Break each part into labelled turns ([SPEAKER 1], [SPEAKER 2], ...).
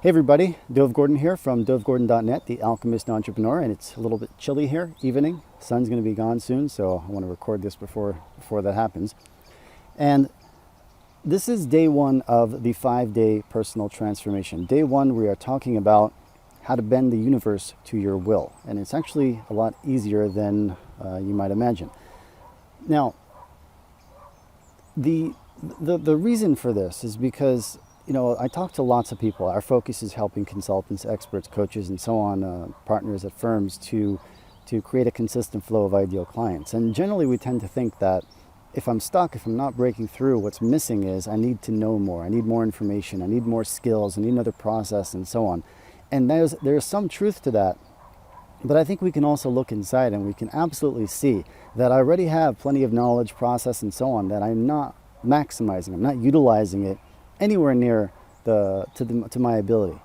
[SPEAKER 1] Hey everybody, Dov Gordon here from dovgordon.net, the alchemist entrepreneur, and it's a little bit chilly here, evening. Sun's going to be gone soon, so I want to record this before that happens. And this is day one of the 5-day personal transformation. Day one, we are talking about how to bend the universe to your will, and it's actually a lot easier than you might imagine. Now, the reason for this is because I talk to lots of people. Our focus is helping consultants, experts, coaches, and so on, partners at firms to create a consistent flow of ideal clients. And generally, we tend to think that if I'm stuck, if I'm not breaking through, what's missing is I need to know more. I need more information. I need more skills. I need another process, and so on. And there's some truth to that. But I think we can also look inside, and we can absolutely see that I already have plenty of knowledge, process, and so on that I'm not maximizing. I'm not utilizing it anywhere near to my ability.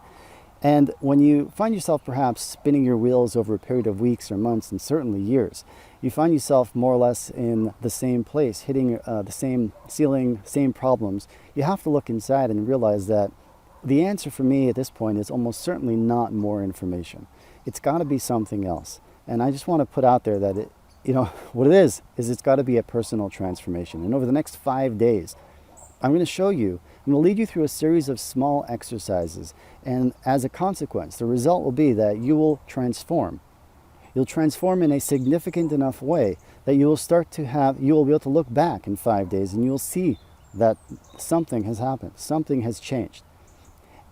[SPEAKER 1] And when you find yourself perhaps spinning your wheels over a period of weeks or months and certainly years, you find yourself more or less in the same place, hitting the same ceiling, same problems. You have to look inside and realize that the answer for me at this point is almost certainly not more information. It's got to be something else. And I just want to put out there that what it is it's got to be a personal transformation. And over the next 5 days, I'm going to show you, I'm going to lead you through a series of small exercises. And as a consequence, the result will be that you will transform. You'll transform in a significant enough way that you will be able to look back in 5 days and you'll see that something has happened, something has changed.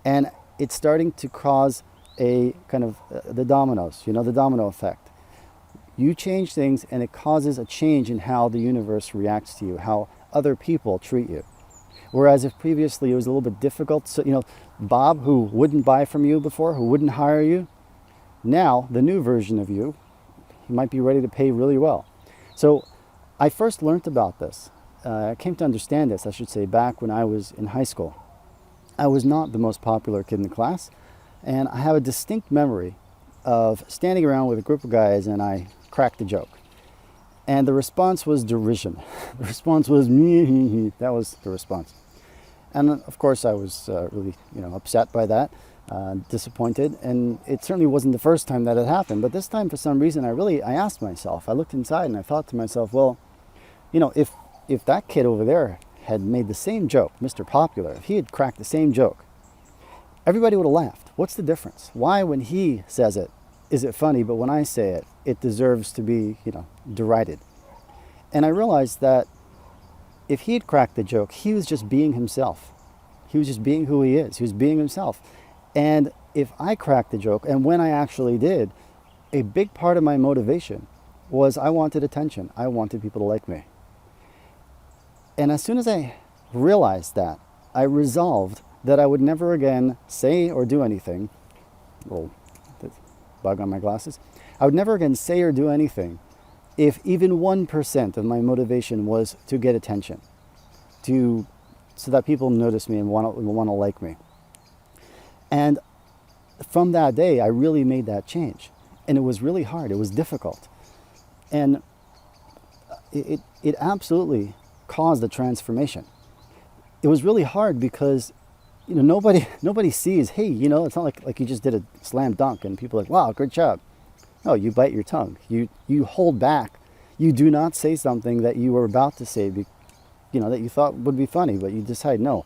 [SPEAKER 1] And it's starting to cause a kind of the dominoes, the domino effect. You change things and it causes a change in how the universe reacts to you, how other people treat you. Whereas if previously it was a little bit difficult, so, Bob, who wouldn't buy from you before, who wouldn't hire you, now the new version of you, he might be ready to pay really well. So I first learned about this. I came to understand this, I should say, back when I was in high school. I was not the most popular kid in the class, and I have a distinct memory of standing around with a group of guys and I cracked a joke. And the response was derision. The response was, that was the response. And of course I was really upset by that, disappointed. And it certainly wasn't the first time that had happened. But this time, for some reason, I asked myself, I looked inside and I thought to myself, well, if that kid over there had made the same joke, Mr. Popular, if he had cracked the same joke, everybody would have laughed. What's the difference? Why, when he says it, is it funny, but when I say it, it deserves to be, derided? And I realized that if he had cracked the joke, he was just being himself. He was just being who he is. He was being himself. And if I cracked the joke, and when I actually did, a big part of my motivation was I wanted attention. I wanted people to like me. And as soon as I realized that, I resolved that I would never again say or do anything. Well, bug on my glasses. I would never again say or do anything if even 1% of my motivation was to get attention, so that people notice me and want to like me. And from that day, I really made that change. And it was really hard. It was difficult. And it absolutely caused a transformation. It was really hard because nobody sees, hey, it's not like you just did a slam dunk and people are like, wow, good job. No, you bite your tongue. You hold back. You do not say something that you were about to say, that you thought would be funny, but you decide, no.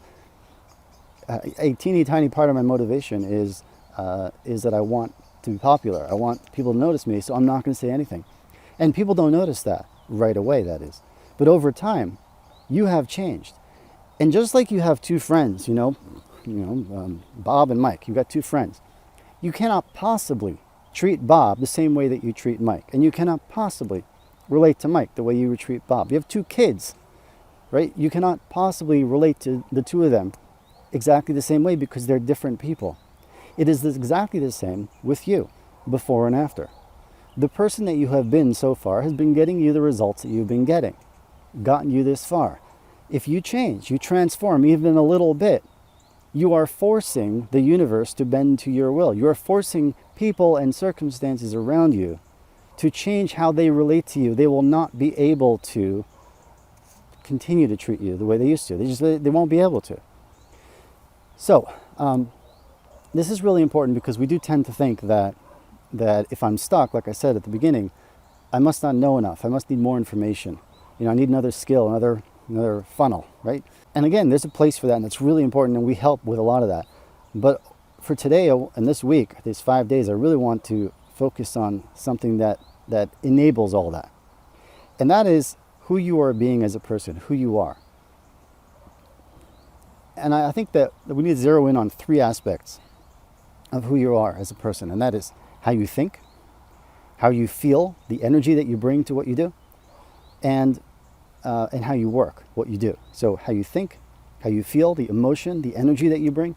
[SPEAKER 1] A teeny tiny part of my motivation is that I want to be popular. I want people to notice me, so I'm not going to say anything. And people don't notice that right away, that is. But over time, you have changed. And just like you have two friends, Bob and Mike, you've got two friends. You cannot possibly treat Bob the same way that you treat Mike. And you cannot possibly relate to Mike the way you would treat Bob. You have two kids, right? You cannot possibly relate to the two of them exactly the same way because they're different people. It is exactly the same with you, before and after. The person that you have been so far has been getting you the results that you've been getting, gotten you this far. If you change, you transform even a little bit, you are forcing the universe to bend to your will. You are forcing people and circumstances around you to change how they relate to you. They will not be able to continue to treat you the way they used to. They won't be able to. So this is really important because we do tend to think that if I'm stuck, like I said at the beginning, I must not know enough. I must need more information. I need another skill, another funnel, right? And again, there's a place for that, and it's really important, and we help with a lot of that. But for today and this week, these 5 days, I really want to focus on something that enables all that. And that is who you are being as a person, who you are. And I think that we need to zero in on 3 aspects of who you are as a person, and that is how you think, how you feel, the energy that you bring to what you do, and how you work, what you do. So how you think, how you feel, the emotion, the energy that you bring,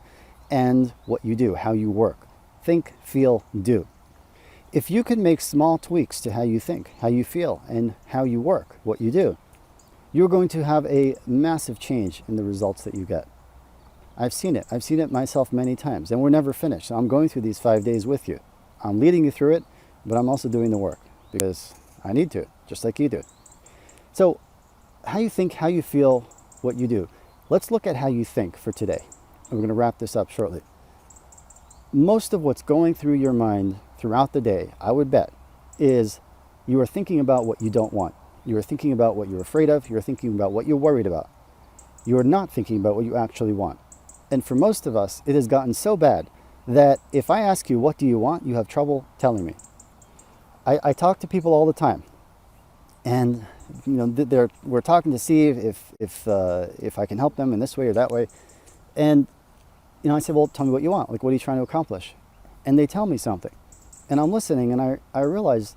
[SPEAKER 1] and what you do, how you work. Think, feel, do. If you can make small tweaks to how you think, how you feel, and how you work, what you do, you're going to have a massive change in the results that you get. I've seen it. I've seen it myself many times, and we're never finished. So I'm going through these 5 days with you. I'm leading you through it, but I'm also doing the work because I need to, just like you do. So how you think, how you feel, what you do. Let's look at how you think for today. And we're going to wrap this up shortly. Most of what's going through your mind throughout the day, I would bet, is you are thinking about what you don't want. You are thinking about what you're afraid of. You're thinking about what you're worried about. You are not thinking about what you actually want. And for most of us, it has gotten so bad that if I ask you, what do you want? You have trouble telling me. I talk to people all the time. And we're talking to see if I can help them in this way or that way. And I say, well, tell me what you want. Like, what are you trying to accomplish? And they tell me something. And I'm listening, and I realize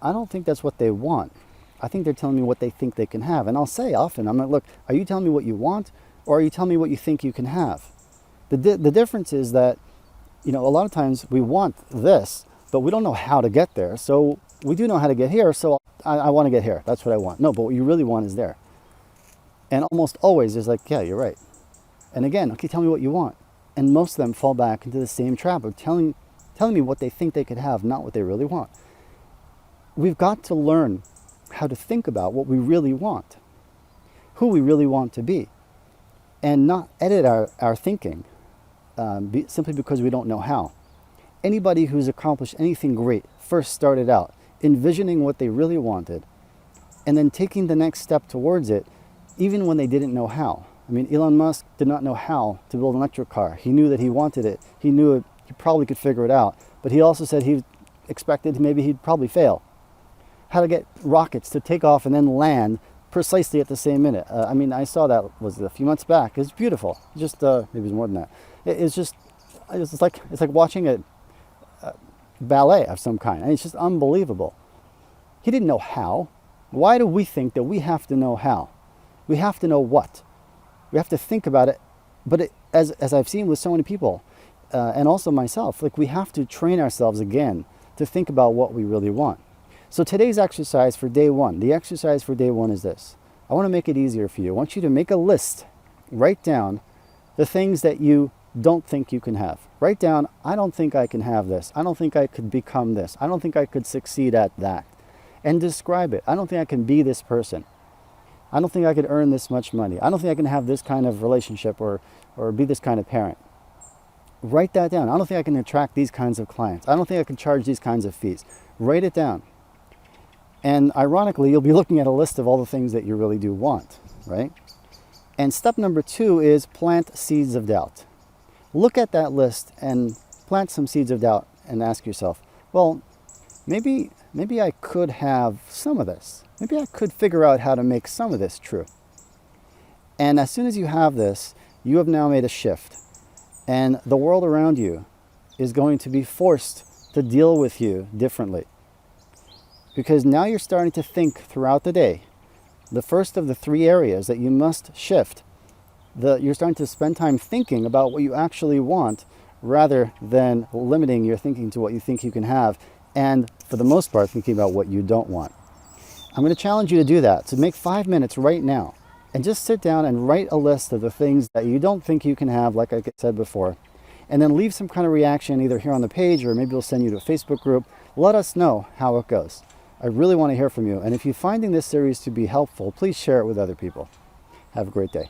[SPEAKER 1] I don't think that's what they want. I think they're telling me what they think they can have. And I'll say often, I'm like, look, are you telling me what you want, or are you telling me what you think you can have? The difference is that, a lot of times we want this, but we don't know how to get there. So we do know how to get here, so I want to get here. That's what I want. No, but what you really want is there. And almost always it's like, yeah, you're right. And again, okay, tell me what you want. And most of them fall back into the same trap of telling me what they think they could have, not what they really want. We've got to learn how to think about what we really want, who we really want to be, and not edit our thinking simply because we don't know how. Anybody who's accomplished anything great first started out envisioning what they really wanted and then taking the next step towards it, even when they didn't know how. I mean, Elon Musk did not know how to build an electric car. He knew that he wanted it. He knew he probably could figure it out. But he also said he expected maybe he'd probably fail. How to get rockets to take off and then land precisely at the same minute. I saw that was a few months back. It's beautiful. Just maybe it was more than that. It's like watching a ballet of some kind. It's just unbelievable. He didn't know how. Why do we think that we have to know how? We have to know what? We have to think about it. But as I've seen with so many people, and also myself, like, we have to train ourselves again to think about what we really want. So today's exercise for day 1, the exercise for day 1 is this. I want to make it easier for you. I want you to make a list. Write down the things that you don't think you can have. Write down, I don't think I can have this. I don't think I could become this. I don't think I could succeed at that. And describe it. I don't think I can be this person. I don't think I could earn this much money. I don't think I can have this kind of relationship or be this kind of parent. Write that down. I don't think I can attract these kinds of clients. I don't think I can charge these kinds of fees. Write it down. And ironically, you'll be looking at a list of all the things that you really do want, right? And step number 2 is plant seeds of doubt. Look at that list and plant some seeds of doubt and ask yourself, well, maybe I could have some of this. Maybe I could figure out how to make some of this true. And as soon as you have this, you have now made a shift. And the world around you is going to be forced to deal with you differently. Because now you're starting to think throughout the day, the first of the 3 areas that you must shift, you're starting to spend time thinking about what you actually want rather than limiting your thinking to what you think you can have, and for the most part, thinking about what you don't want. I'm going to challenge you to do that. So make 5 minutes right now and just sit down and write a list of the things that you don't think you can have, like I said before, and then leave some kind of reaction either here on the page or maybe we'll send you to a Facebook group. Let us know how it goes. I really want to hear from you. And if you're finding this series to be helpful, please share it with other people. Have a great day.